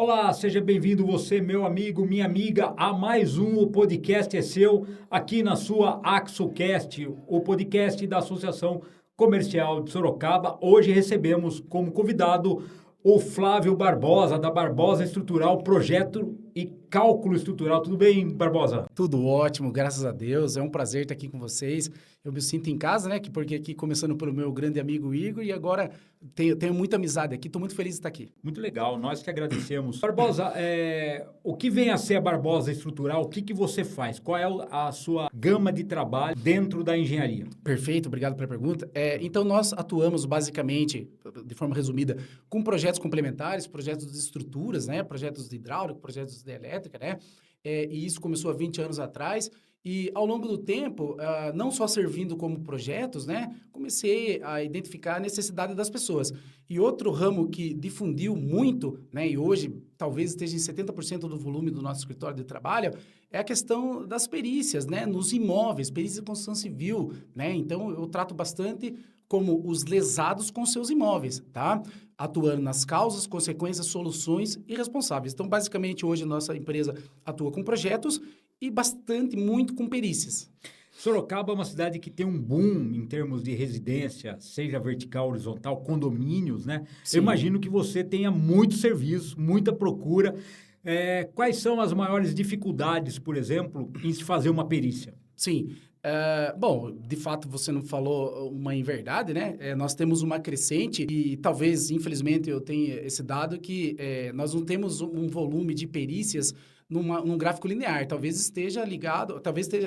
Olá, seja bem-vindo você, meu amigo, minha amiga, a mais um O Podcast é Seu, aqui na sua AxoCast, o podcast da Associação Comercial de Sorocaba. Hoje recebemos como convidado o Flávio Barbosa, da Barbosa Estrutural, Projeto e Cálculo Estrutural. Tudo bem, Barbosa? Tudo ótimo, graças a Deus. É um prazer estar aqui com vocês. Eu me sinto em casa, né? Porque aqui começando pelo meu grande amigo Igor e agora tenho muita amizade aqui. Estou muito feliz de estar aqui. Muito legal, nós que agradecemos. Barbosa, o que vem a ser a Barbosa Estrutural? O que você faz? Qual é a sua gama de trabalho dentro da engenharia? Perfeito, obrigado pela pergunta. Então, nós atuamos basicamente, de forma resumida, com projetos complementares, projetos de estruturas, né? Projetos de hidráulica, projetos de elétrica, né? E isso começou há 20 anos atrás. E ao longo do tempo, não só servindo como projetos, né? Comecei a identificar a necessidade das pessoas. E outro ramo que difundiu muito, né? E hoje talvez esteja em 70% do volume do nosso escritório de trabalho, é a questão das perícias, né? Nos imóveis, perícia de construção civil, né? Então, eu trato bastante como os lesados com seus imóveis, tá? Atuando nas causas, consequências, soluções e responsáveis. Então, basicamente, hoje a nossa empresa atua com projetos e muito com perícias. Sorocaba é uma cidade que tem um boom em termos de residência, seja vertical, horizontal, condomínios, né? Sim. Eu imagino que você tenha muito serviço, muita procura. Quais são as maiores dificuldades, por exemplo, em se fazer uma perícia? Sim. Bom, de fato, você não falou uma inverdade, né? Nós temos uma crescente e talvez, infelizmente, eu tenha esse dado que nós não temos um volume de perícias num gráfico linear. Talvez esteja ligado,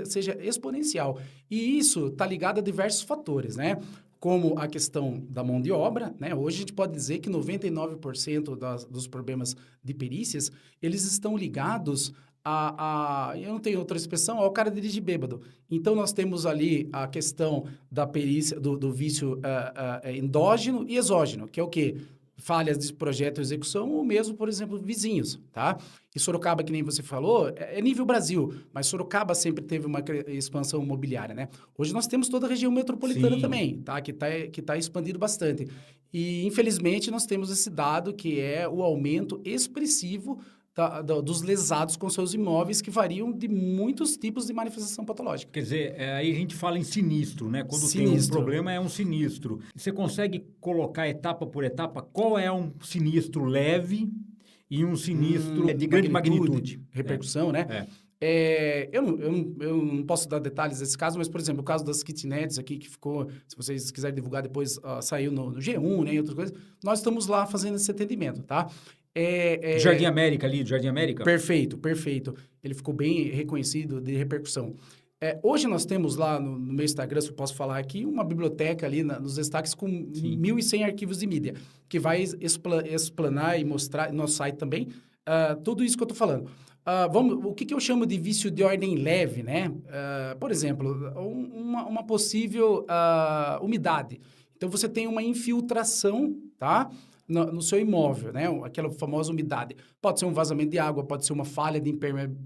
seja exponencial. E isso está ligado a diversos fatores, né? Como a questão da mão de obra, né? Hoje a gente pode dizer que 99% dos problemas de perícias, eles estão ligados eu não tenho outra expressão, ao cara dirigir bêbado. Então, nós temos ali a questão da perícia, do vício endógeno e exógeno, que é o quê? Falhas de projeto e execução, ou mesmo, por exemplo, vizinhos, tá? E Sorocaba, que nem você falou, é nível Brasil, mas Sorocaba sempre teve uma expansão imobiliária, né? Hoje nós temos toda a região metropolitana Sim. também, tá? Que tá expandindo bastante. E, infelizmente, nós temos esse dado que é o aumento expressivo dos lesados com seus imóveis, que variam de muitos tipos de manifestação patológica. Quer dizer, aí a gente fala em sinistro, né? Quando tem um problema, é um sinistro. Você consegue colocar etapa por etapa qual é um sinistro leve e um sinistro de grande magnitude? Repercussão, né? Eu não posso dar detalhes desse caso, mas, por exemplo, o caso das kitnets aqui, que ficou, se vocês quiserem divulgar depois, saiu no G1, né, e outras coisas, nós estamos lá fazendo esse atendimento, tá? Jardim América ali, do Jardim América? Perfeito. Ele ficou bem reconhecido de repercussão. Hoje nós temos lá no meu Instagram, se eu posso falar aqui, uma biblioteca ali nos destaques com 1.100 arquivos de mídia, que vai explanar e mostrar, no nosso site também, tudo isso que eu estou falando. O que eu chamo de vício de ordem leve, né? Por exemplo, uma possível umidade. Então, você tem uma infiltração, tá? No seu imóvel, né? Aquela famosa umidade. Pode ser um vazamento de água, pode ser uma falha de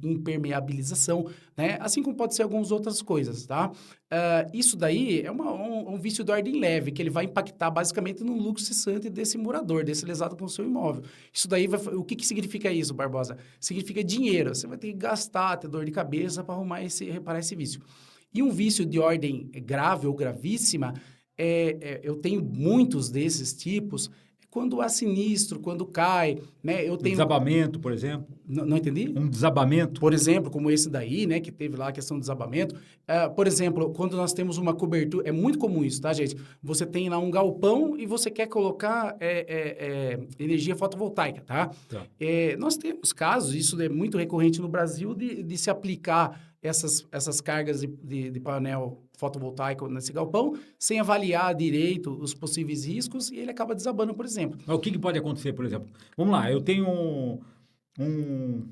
impermeabilização, né? Assim como pode ser algumas outras coisas, tá? Isso daí é um vício de ordem leve, que ele vai impactar basicamente no lucro cessante desse morador, desse lesado com o seu imóvel. Isso daí, o que significa isso, Barbosa? Significa dinheiro. Você vai ter que gastar, ter dor de cabeça para reparar esse vício. E um vício de ordem grave ou gravíssima, eu tenho muitos desses tipos, quando há sinistro, quando cai, né? Um desabamento, por exemplo. Não entendi? Um desabamento. Por exemplo, como esse daí, né? Que teve lá a questão do desabamento. Por exemplo, quando nós temos uma cobertura... É muito comum isso, tá, gente? Você tem lá um galpão e você quer colocar energia fotovoltaica, tá? Nós temos casos, isso é muito recorrente no Brasil, de se aplicar essas cargas de painel fotovoltaico nesse galpão, sem avaliar direito os possíveis riscos, e ele acaba desabando, por exemplo. Mas o que pode acontecer, por exemplo? Vamos lá, eu tenho um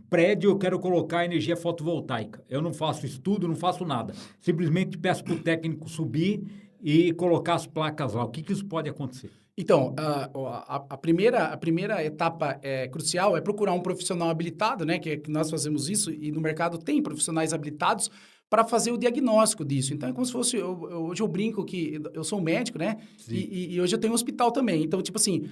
prédio, eu quero colocar energia fotovoltaica. Eu não faço estudo, não faço nada. Simplesmente peço para o técnico subir e colocar as placas lá. O que isso pode acontecer? Então, a primeira etapa crucial é procurar um profissional habilitado, né? Que nós fazemos isso e no mercado tem profissionais habilitados para fazer o diagnóstico disso. Então, é como se fosse... hoje eu brinco que eu sou um médico, né? E hoje eu tenho um hospital também. Então, tipo assim,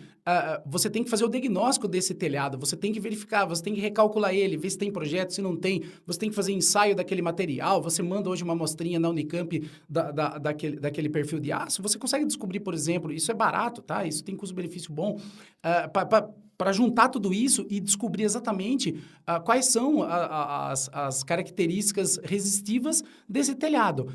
você tem que fazer o diagnóstico desse telhado, você tem que verificar, você tem que recalcular ele, ver se tem projeto, se não tem. Você tem que fazer ensaio daquele material. Você manda hoje uma amostrinha na Unicamp daquele perfil de aço. Você consegue descobrir, por exemplo, isso é barato, tá? Isso tem custo-benefício bom. Para juntar tudo isso e descobrir exatamente quais são as características resistivas desse telhado.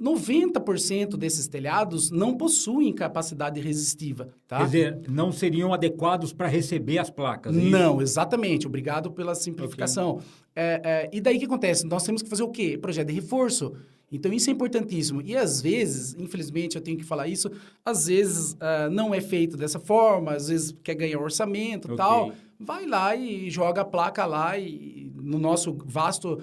90% desses telhados não possuem capacidade resistiva, tá? Quer dizer, não seriam adequados para receber as placas, é isso? Não, exatamente. Obrigado pela simplificação. Okay. E daí o que acontece? Nós temos que fazer o quê? Projeto de reforço. Então, isso é importantíssimo. E, às vezes, infelizmente, eu tenho que falar isso, às vezes não é feito dessa forma, às vezes quer ganhar orçamento e tal. Vai lá e joga a placa lá e no nosso vasto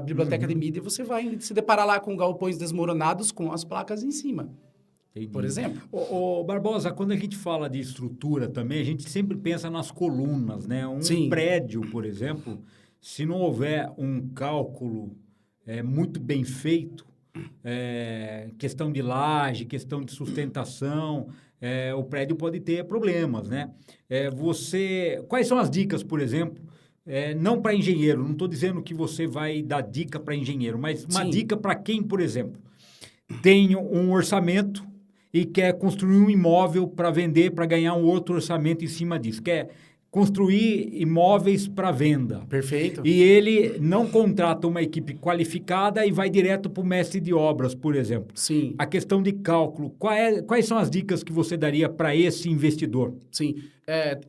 biblioteca de mídia, você vai se deparar lá com galpões desmoronados com as placas em cima. Entendi. Por exemplo. Ô, Barbosa, quando a gente fala de estrutura também, a gente sempre pensa nas colunas, né? Sim. Prédio, por exemplo, se não houver um cálculo muito bem feito, questão de laje, questão de sustentação, o prédio pode ter problemas, né? Quais são as dicas, por exemplo, não para engenheiro, não estou dizendo que você vai dar dica para engenheiro, mas uma dica para quem, por exemplo, tem um orçamento e quer construir um imóvel para vender, para ganhar um outro orçamento em cima disso, quer construir imóveis para venda. Perfeito. E ele não contrata uma equipe qualificada e vai direto para o mestre de obras, por exemplo. Sim. A questão de cálculo, quais são as dicas que você daria para esse investidor? Sim.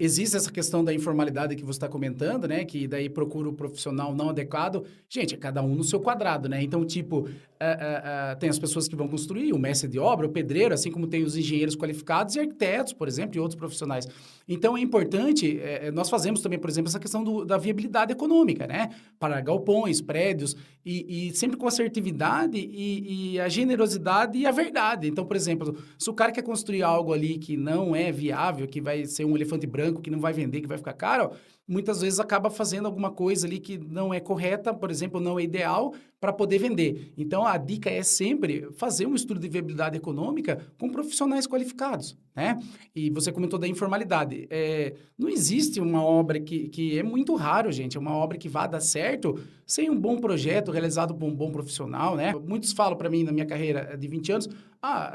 Existe essa questão da informalidade que você está comentando, né? Que daí procura o profissional não adequado. Gente, é cada um no seu quadrado, né? Então, tipo, tem as pessoas que vão construir, o mestre de obra, o pedreiro, assim como tem os engenheiros qualificados e arquitetos, por exemplo, e outros profissionais. Então, é importante, nós fazemos também, por exemplo, essa questão da viabilidade econômica, né? Para galpões, prédios, e sempre com assertividade e a generosidade e a verdade. Então, por exemplo, se o cara quer construir algo ali que não é viável, que vai ser um elefante branco, que não vai vender, que vai ficar caro, muitas vezes acaba fazendo alguma coisa ali que não é correta, por exemplo, não é ideal para poder vender. Então, a dica é sempre fazer um estudo de viabilidade econômica com profissionais qualificados, né? E você comentou da informalidade. Não existe uma obra que é muito raro, gente, é uma obra que vá dar certo sem um bom projeto realizado por um bom profissional, né? Muitos falam para mim, na minha carreira de 20 anos,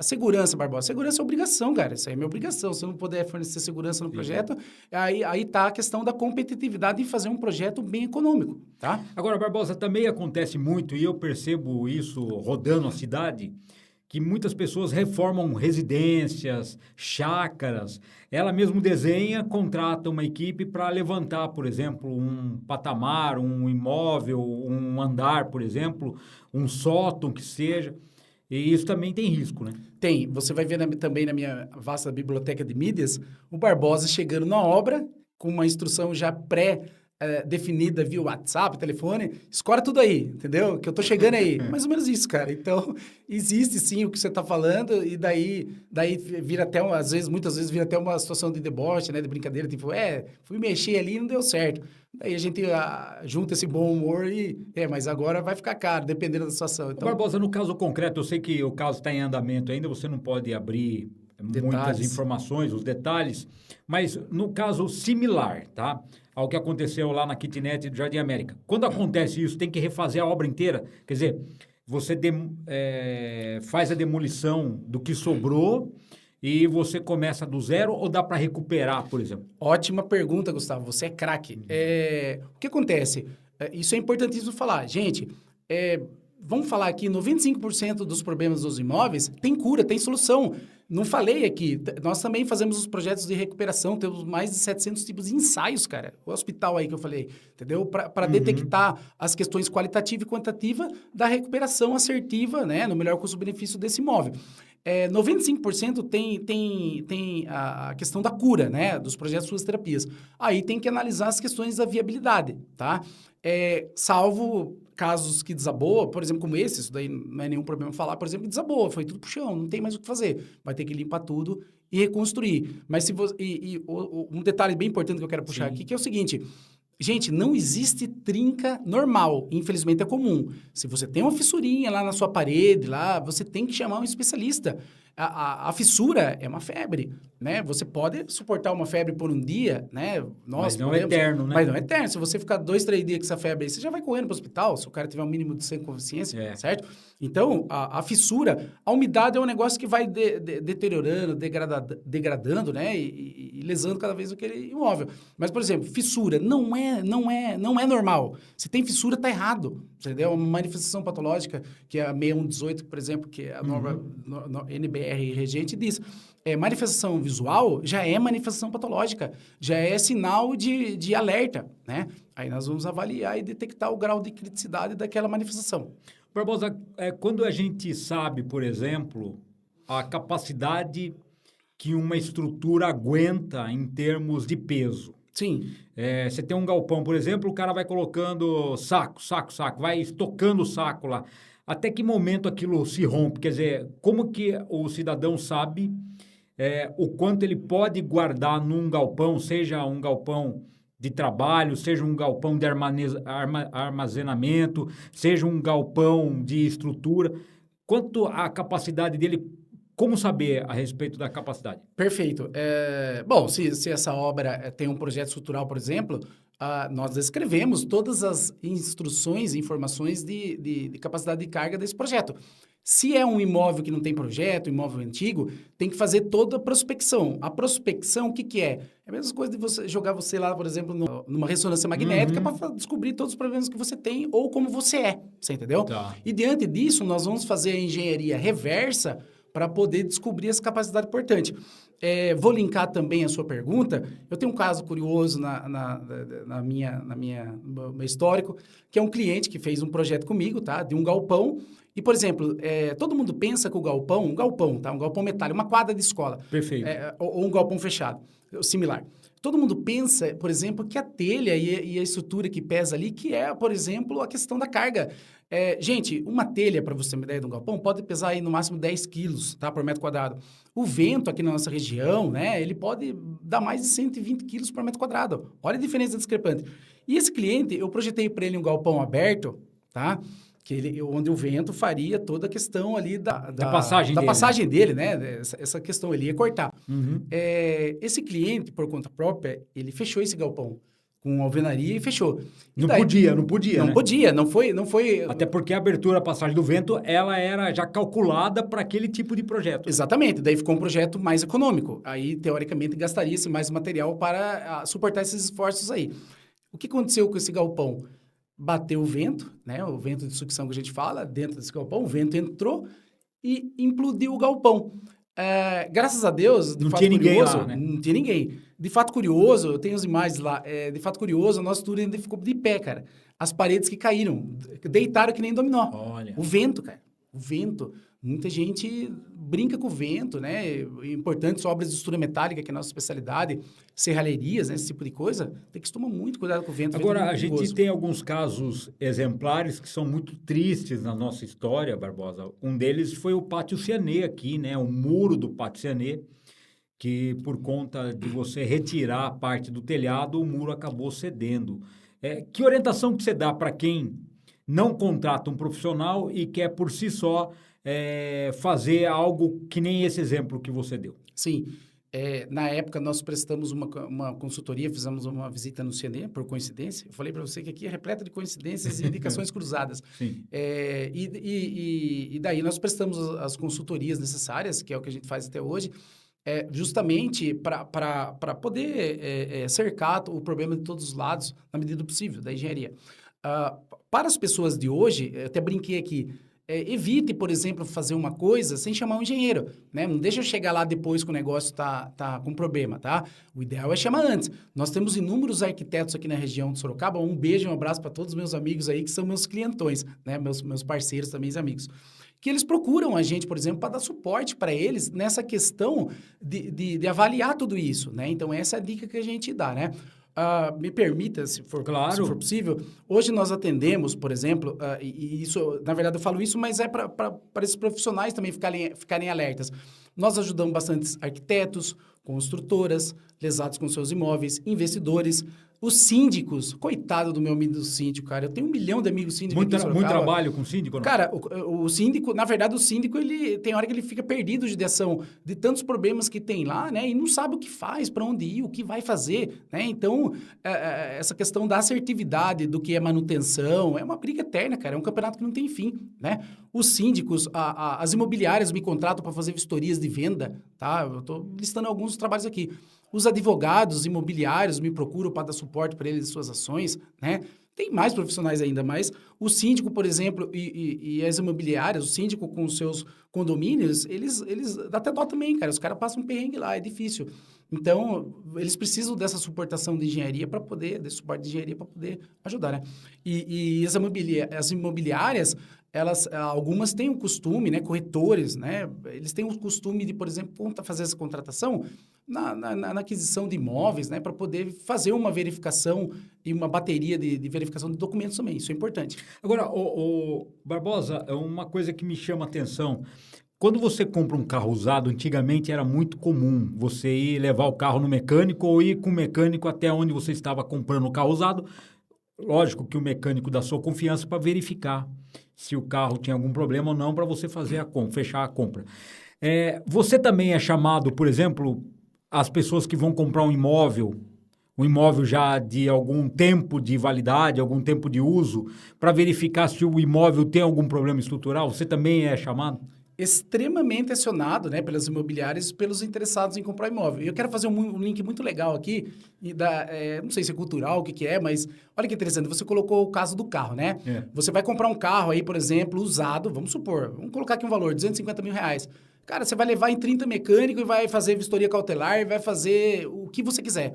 segurança, Barbosa. Segurança é obrigação, cara. Isso aí é minha obrigação. Se eu não puder fornecer segurança no projeto, aí tá a questão da competitividade em fazer um projeto bem econômico, tá? Agora, Barbosa, também acontece muito, e eu percebo isso rodando a cidade, que muitas pessoas reformam residências, chácaras. Ela mesmo desenha, contrata uma equipe para levantar, por exemplo, um patamar, um imóvel, um andar, por exemplo, um sótão que seja. E isso também tem risco, né? Tem. Você vai ver também na minha vasta biblioteca de mídias, o Barbosa chegando na obra com uma instrução já definida via WhatsApp, telefone, escora tudo aí, entendeu? Que eu tô chegando aí. Mais ou menos isso, cara. Então, existe sim o que você tá falando e daí vira até, muitas vezes vira até uma situação de deboche, né? De brincadeira, tipo, fui mexer ali e não deu certo. Daí a gente junta esse bom humor mas agora vai ficar caro, dependendo da situação. Então, Barbosa, no caso concreto, eu sei que o caso está em andamento ainda, você não pode abrir muitas informações, os detalhes, mas no caso similar, tá? Ao que aconteceu lá na kitnet do Jardim América. Quando acontece isso, tem que refazer a obra inteira? Quer dizer, você faz a demolição do que sobrou e você começa do zero ou dá para recuperar, por exemplo? Ótima pergunta, Gustavo. Você é craque. O que acontece? Isso é importantíssimo falar. Gente, vamos falar aqui, 95% dos problemas dos imóveis tem cura, tem solução. Não falei aqui, nós também fazemos os projetos de recuperação, temos mais de 700 tipos de ensaios, cara. O hospital aí que eu falei, entendeu? Para detectar as questões qualitativa e quantitativa da recuperação assertiva, né? No melhor custo-benefício desse imóvel. 95% tem a questão da cura, né? Dos projetos de suas terapias. Aí tem que analisar as questões da viabilidade, tá? Salvo casos que desaboa, por exemplo, como esse, isso daí não é nenhum problema falar, por exemplo, que desaboa, foi tudo pro chão, não tem mais o que fazer. Vai ter que limpar tudo e reconstruir. Mas se você, um detalhe bem importante que eu quero puxar aqui, que é o seguinte, Gente, não existe trinca normal. Infelizmente é comum. Se você tem uma fissurinha lá na sua parede, lá, você tem que chamar um especialista. A fissura é uma febre, né? Você pode suportar uma febre por um dia, né? Mas não é eterno, né? Mas não é eterno. Se você ficar 2, 3 dias com essa febre aí, você já vai correndo para o hospital, se o cara tiver um mínimo de sem consciência, certo? Então, a fissura, a umidade é um negócio que vai deteriorando, degradando, né? E lesando cada vez aquele imóvel. Mas, por exemplo, fissura não é normal. Se tem fissura, tá errado. Entendeu? Uma manifestação patológica, que é a 6118, por exemplo, que é a norma NBR regente diz, manifestação visual já é manifestação patológica, já é sinal de alerta, né? Aí nós vamos avaliar e detectar o grau de criticidade daquela manifestação. Barbosa, quando a gente sabe, por exemplo, a capacidade que uma estrutura aguenta em termos de peso. Sim. Você tem um galpão, por exemplo, o cara vai colocando saco, vai estocando o saco lá. Até que momento aquilo se rompe? Quer dizer, como que o cidadão sabe o quanto ele pode guardar num galpão, seja um galpão de trabalho, seja um galpão de armazenamento, seja um galpão de estrutura? Quanto à capacidade dele, como saber a respeito da capacidade? Perfeito. Bom, se essa obra tem um projeto estrutural, por exemplo, nós descrevemos todas as instruções e informações de capacidade de carga desse projeto. Se é um imóvel que não tem projeto, imóvel antigo, tem que fazer toda a prospecção. A prospecção, o que é? É a mesma coisa de você jogar você lá, por exemplo, numa ressonância magnética para descobrir todos os problemas que você tem ou como você é. Você entendeu? Tá. E diante disso, nós vamos fazer a engenharia reversa para poder descobrir essa capacidade importante. Vou linkar também a sua pergunta. Eu tenho um caso curioso no meu histórico, que é um cliente que fez um projeto comigo, tá? De um galpão. E, por exemplo, todo mundo pensa que um galpão, tá? Um galpão metálico, uma quadra de escola. Perfeito. Ou um galpão fechado, similar. Todo mundo pensa, por exemplo, que a telha e a estrutura que pesa ali, que é, por exemplo, a questão da carga. Gente, uma telha, para você ter uma ideia de um galpão, pode pesar aí no máximo 10 quilos, tá, por metro quadrado. O vento aqui na nossa região, né, ele pode dar mais de 120 quilos por metro quadrado. Olha a diferença discrepante. E esse cliente, eu projetei para ele um galpão aberto, tá? Onde o vento faria toda a questão ali da passagem dele, né? Essa questão, ele ia cortar. Uhum. Esse cliente, por conta própria, ele fechou esse galpão com alvenaria e fechou. Não podia, né? Não foi... Até porque a abertura, a passagem do vento, ela era já calculada para aquele tipo de projeto. Exatamente, daí ficou um projeto mais econômico. Aí, teoricamente, gastaria-se mais material para suportar esses esforços aí. O que aconteceu com esse galpão? Bateu o vento, né? O vento de sucção que a gente fala, dentro desse galpão, o vento entrou e implodiu o galpão. Graças a Deus, de fato curioso, lá, né? Não tinha ninguém. De fato curioso, eu tenho as imagens lá, de fato curioso, a nossa estrutura ainda ficou de pé, cara. As paredes que caíram, deitaram que nem dominó. Olha. O vento, cara. O vento. Muita gente brinca com o vento, né? Importantes obras de estrutura metálica, que é a nossa especialidade, serralherias, né? Esse tipo de coisa. Tem que tomar muito cuidado com o vento. Agora, a gente tem alguns casos exemplares que são muito tristes na nossa história, Barbosa. Um deles foi o Pátio Cianê aqui, né? O muro do Pátio Cianê, que por conta de você retirar a parte do telhado, o muro acabou cedendo. Que orientação que você dá para quem não contrata um profissional e quer por si só fazer algo que nem esse exemplo que você deu? Sim. Na época, nós prestamos uma consultoria, fizemos uma visita no Cianê, por coincidência. Eu falei para você que aqui é repleto de coincidências e indicações cruzadas. Sim. E daí nós prestamos as consultorias necessárias, que é o que a gente faz até hoje, justamente para poder cercar o problema de todos os lados, na medida do possível, da engenharia. Para as pessoas de hoje, eu até brinquei aqui, evite, por exemplo, fazer uma coisa sem chamar um engenheiro, né? Não deixa eu chegar lá depois que o negócio tá com problema, tá? O ideal é chamar antes. Nós temos inúmeros arquitetos aqui na região de Sorocaba. Um beijo e um abraço para todos os meus amigos aí, que são meus clientões, né? Meus parceiros também, amigos. Que eles procuram a gente, por exemplo, para dar suporte para eles nessa questão de avaliar tudo isso, né? Então, essa é a dica que a gente dá, né? Me permita, se for possível, hoje nós atendemos, por exemplo, e isso, na verdade eu falo isso, mas para esses profissionais também ficarem alertas. Nós ajudamos bastante arquitetos construtoras, lesados com seus imóveis, investidores, os síndicos. Coitado do meu amigo síndico, cara. Eu tenho 1 milhão de amigos síndicos Muito, aqui em muito Sorocaba. trabalho com síndico, não? Cara, o síndico, na verdade, o síndico, ele tem hora que ele fica perdido de ação, de tantos problemas que tem lá, né? E não sabe o que faz, para onde ir, o que vai fazer, né? Então, essa questão da assertividade do que é manutenção é uma briga eterna, cara. É um campeonato que não tem fim, né? Os síndicos, as imobiliárias me contratam para fazer vistorias de venda, tá? Eu tô listando alguns trabalhos aqui. Os advogados imobiliários me procuram para dar suporte para eles em suas ações, né? Tem mais profissionais ainda, mas o síndico, por exemplo, e as imobiliárias, o síndico com os seus condomínios, eles dá até dó também, cara. Os caras passam um perrengue lá, é difícil. Então, eles precisam dessa suportação de engenharia para poder, desse suporte de engenharia para poder ajudar, né? E as imobiliárias, algumas têm um costume, né? Corretores, né? Eles têm o costume de, por exemplo, fazer essa contratação na aquisição de imóveis, né? Para poder fazer uma verificação e uma bateria de verificação de documentos também. Isso é importante. Agora, o Barbosa, é uma coisa que me chama a atenção. Quando você compra um carro usado, antigamente era muito comum você ir levar o carro no mecânico ou ir com o mecânico até onde você estava comprando o carro usado. Lógico que o mecânico dá sua confiança para verificar se o carro tinha algum problema ou não para você fazer fechar a compra. Você também é chamado, por exemplo, as pessoas que vão comprar um imóvel já de algum tempo de validade, algum tempo de uso, para verificar se o imóvel tem algum problema estrutural? Você também é chamado? Extremamente acionado, né, pelas imobiliárias e pelos interessados em comprar imóvel. E eu quero fazer um link muito legal aqui, não sei se é cultural, o que é, mas olha que interessante, você colocou o caso do carro, né? É. Você vai comprar um carro aí, por exemplo, usado, vamos colocar aqui um valor, R$250 mil. Cara, você vai levar em 30 mecânico e vai fazer vistoria cautelar, vai fazer o que você quiser.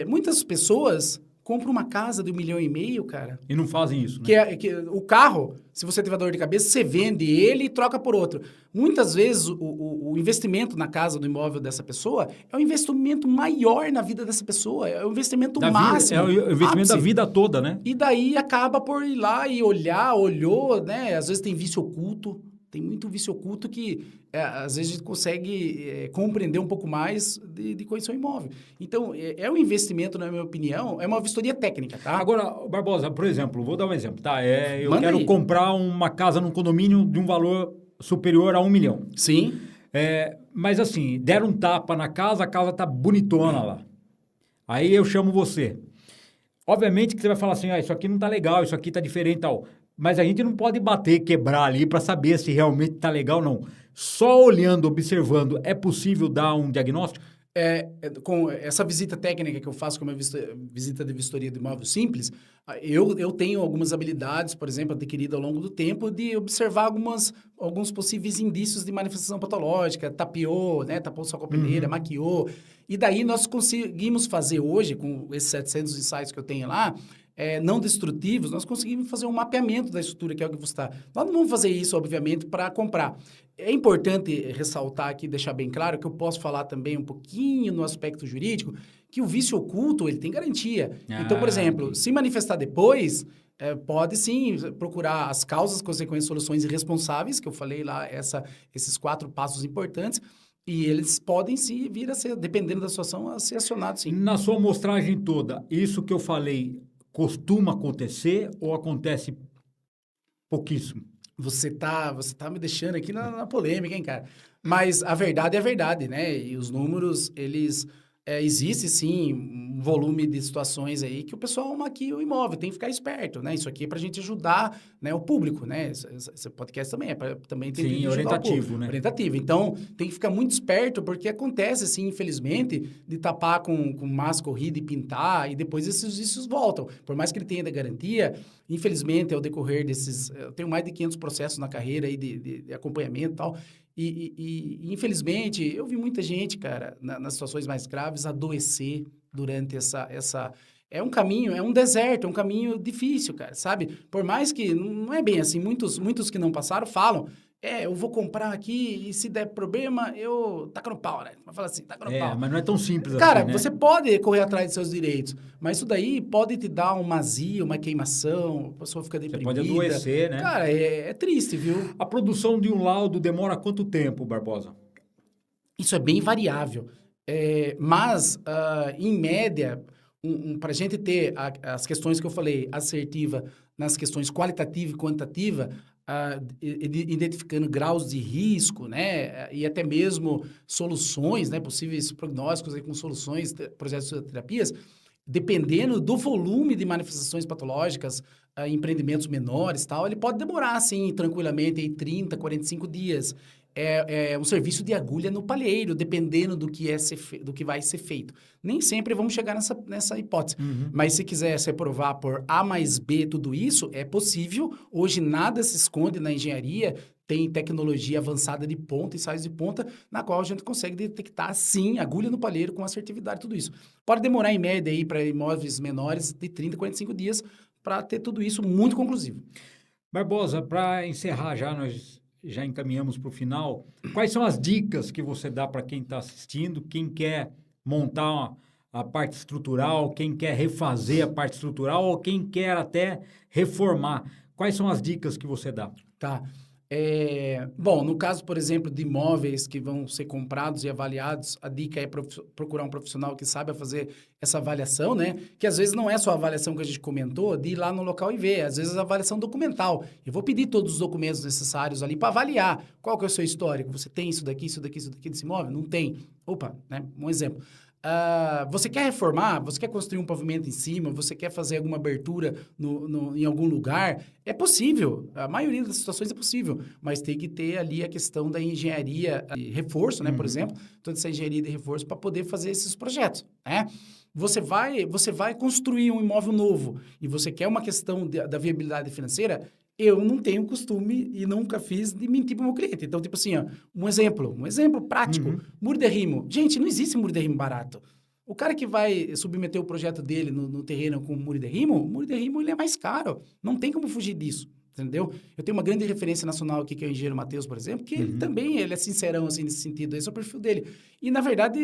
Muitas pessoas compram uma casa de 1,5 milhão, cara. E não fazem isso, né? Que o carro, se você tiver dor de cabeça, você vende ele e troca por outro. Muitas vezes, o investimento na casa, do imóvel dessa pessoa, é o investimento maior na vida dessa pessoa. É o investimento máximo. É o investimento da vida toda, né? E daí acaba por ir lá e olhou, né? Às vezes tem vício oculto. Tem muito vício oculto que, às vezes, a gente consegue compreender um pouco mais de conhecer o imóvel. Então, um investimento, na minha opinião, é uma vistoria técnica, tá? Agora, Barbosa, por exemplo, vou dar um exemplo, tá? Eu Manda quero aí. comprar uma casa num condomínio de um valor superior a 1 milhão. Sim. Mas assim, deram um tapa na casa, a casa tá bonitona lá. Aí eu chamo você. Obviamente que você vai falar assim, isso aqui não tá legal, isso aqui tá diferente e tal. Mas a gente não pode quebrar ali para saber se realmente tá legal ou não. Só olhando, observando, é possível dar um diagnóstico? Com essa visita técnica que eu faço, como visita de vistoria do imóvel simples, eu tenho algumas habilidades, por exemplo, adquiridas ao longo do tempo, de observar alguns possíveis indícios de manifestação patológica, tapeou, né, tapou sua peneira, maquiou. E daí nós conseguimos fazer hoje, com esses 700 ensaios que eu tenho lá, não destrutivos, nós conseguimos fazer um mapeamento da estrutura, que é o que você está. Nós não vamos fazer isso, obviamente, para comprar. É importante ressaltar aqui, deixar bem claro, que eu posso falar também um pouquinho no aspecto jurídico, que o vício oculto, ele tem garantia. Então, por exemplo, se manifestar depois, pode sim procurar as causas, consequências, soluções irresponsáveis, que eu falei lá, esses 4 passos importantes, e eles podem sim vir a ser, dependendo da situação, a ser acionados sim. Na sua amostragem toda, isso que eu falei costuma acontecer ou acontece pouquíssimo? Você tá me deixando aqui na polêmica, hein, cara? Mas a verdade é a verdade, né? E os números, eles... existe, sim, um volume de situações aí que o pessoal maquia o imóvel, tem que ficar esperto, né? Isso aqui é pra gente ajudar, né, o público, né? Esse podcast também também tem que ajudar orientativo, né? Orientativo. Então, tem que ficar muito esperto, porque acontece, assim, infelizmente, de tapar com massa corrida e pintar, e depois esses vícios voltam. Por mais que ele tenha da garantia, infelizmente, ao decorrer desses... Eu tenho mais de 500 processos na carreira aí de acompanhamento e tal, e infelizmente, eu vi muita gente, cara, nas situações mais graves, adoecer durante essa... É um caminho, é um deserto, é um caminho difícil, cara, sabe? Por mais que não é bem assim, muitos que não passaram falam, eu vou comprar aqui e se der problema, eu taco no pau, né? Vai falar assim, taca no pau. Mas não é tão simples cara, assim, né? Você pode correr atrás de seus direitos, mas isso daí pode te dar uma azia, uma queimação, a pessoa fica deprimida. Você pode adoecer, né? Cara, é triste, viu? A produção de um laudo demora quanto tempo, Barbosa? Isso é bem variável. Mas, em média, para a gente ter as questões que eu falei, assertiva nas questões qualitativa e quantitativa, identificando graus de risco, né, e até mesmo soluções, né, possíveis prognósticos aí com soluções, projetos de terapias, dependendo do volume de manifestações patológicas, empreendimentos menores, tal, ele pode demorar, assim, tranquilamente, aí 30, 45 dias. É um serviço de agulha no palheiro, dependendo do que, do que vai ser feito. Nem sempre vamos chegar nessa hipótese. Uhum. Mas se quiser se aprovar por A mais B, tudo isso, é possível. Hoje nada se esconde na engenharia. Tem tecnologia avançada de ponta, ensaios de ponta, na qual a gente consegue detectar, sim, agulha no palheiro com assertividade, tudo isso. Pode demorar, em média, aí para imóveis menores, de 30 a 45 dias, para ter tudo isso muito conclusivo. Barbosa, para encerrar já, nós já encaminhamos para o final. Quais são as dicas que você dá para quem está assistindo, quem quer montar a parte estrutural, quem quer refazer a parte estrutural ou quem quer até reformar? Quais são as dicas que você dá? Tá. Bom, no caso, por exemplo, de imóveis que vão ser comprados e avaliados, a dica é procurar um profissional que saiba fazer essa avaliação, né? Que às vezes não é só a avaliação que a gente comentou, de ir lá no local e ver. Às vezes a avaliação documental. Eu vou pedir todos os documentos necessários ali para avaliar qual que é o seu histórico. Você tem isso daqui, isso daqui, isso daqui desse imóvel? Não tem. Opa, né? Um exemplo. Você quer reformar? Você quer construir um pavimento em cima? Você quer fazer alguma abertura em algum lugar? É possível. A maioria das situações é possível. Mas tem que ter ali a questão da engenharia de reforço, né? Por exemplo, toda essa engenharia de reforço para poder fazer esses projetos, né? Você vai construir um imóvel novo e você quer uma questão da viabilidade financeira. Eu não tenho costume e nunca fiz de mentir para o meu cliente. Então, tipo assim, ó, um exemplo prático. Muro de arrimo. Gente, não existe muro de arrimo barato. O cara que vai submeter o projeto dele no terreno com muro de arrimo ele é mais caro. Não tem como fugir disso, entendeu? Eu tenho uma grande referência nacional aqui, que é o engenheiro Matheus, por exemplo, que ele é sincerão, assim, nesse sentido. Esse é o perfil dele. E, na verdade,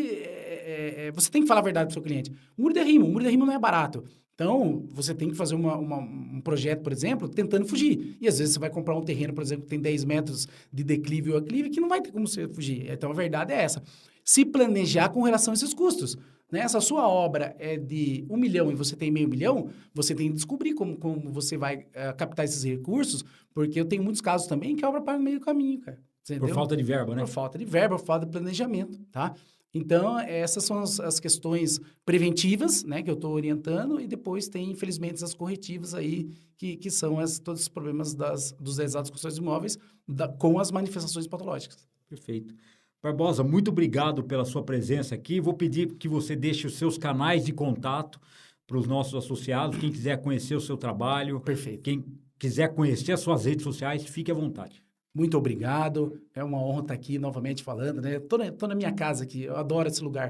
você tem que falar a verdade para o seu cliente. Muro de arrimo não é barato. Então, você tem que fazer um projeto, por exemplo, tentando fugir. E às vezes você vai comprar um terreno, por exemplo, que tem 10 metros de declive ou aclive, que não vai ter como você fugir. Então, a verdade é essa. Se planejar com relação a esses custos. Né? Se a sua obra é de 1 milhão e você tem meio milhão, você tem que descobrir como você vai captar esses recursos, porque eu tenho muitos casos também que a obra paga meio caminho, cara. Entendeu? Por falta de verba, né? Por falta de verba, por falta de planejamento, tá? Então, essas são as questões preventivas, né, que eu estou orientando, e depois tem, infelizmente, as corretivas aí, que são todos os problemas dos exatos construções imóveis com as manifestações patológicas. Perfeito. Barbosa, muito obrigado pela sua presença aqui. Vou pedir que você deixe os seus canais de contato para os nossos associados. Quem quiser conhecer o seu trabalho, perfeito. Quem quiser conhecer as suas redes sociais, fique à vontade. Muito obrigado. É uma honra estar aqui novamente falando, né? Tô na minha casa aqui, eu adoro esse lugar.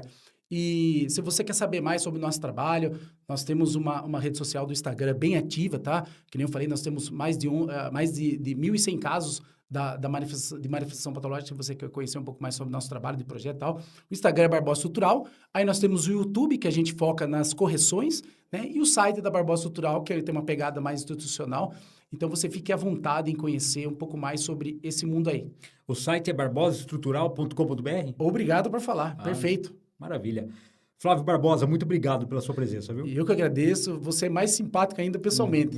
E se você quer saber mais sobre o nosso trabalho, nós temos uma rede social do Instagram bem ativa, tá? Que nem eu falei, nós temos mais de 1.100 casos de manifestação patológica. Se você quer conhecer um pouco mais sobre o nosso trabalho de projeto e tal. O Instagram é Barbosa Estrutural. Aí nós temos o YouTube, que a gente foca nas correções, né? E o site da Barbosa Estrutural, que tem uma pegada mais institucional. Então, você fique à vontade em conhecer um pouco mais sobre esse mundo aí. O site é barbosaestrutural.com.br? Obrigado por falar. Perfeito. Maravilha. Flávio Barbosa, muito obrigado pela sua presença, viu? Eu que agradeço. Você é mais simpático ainda pessoalmente.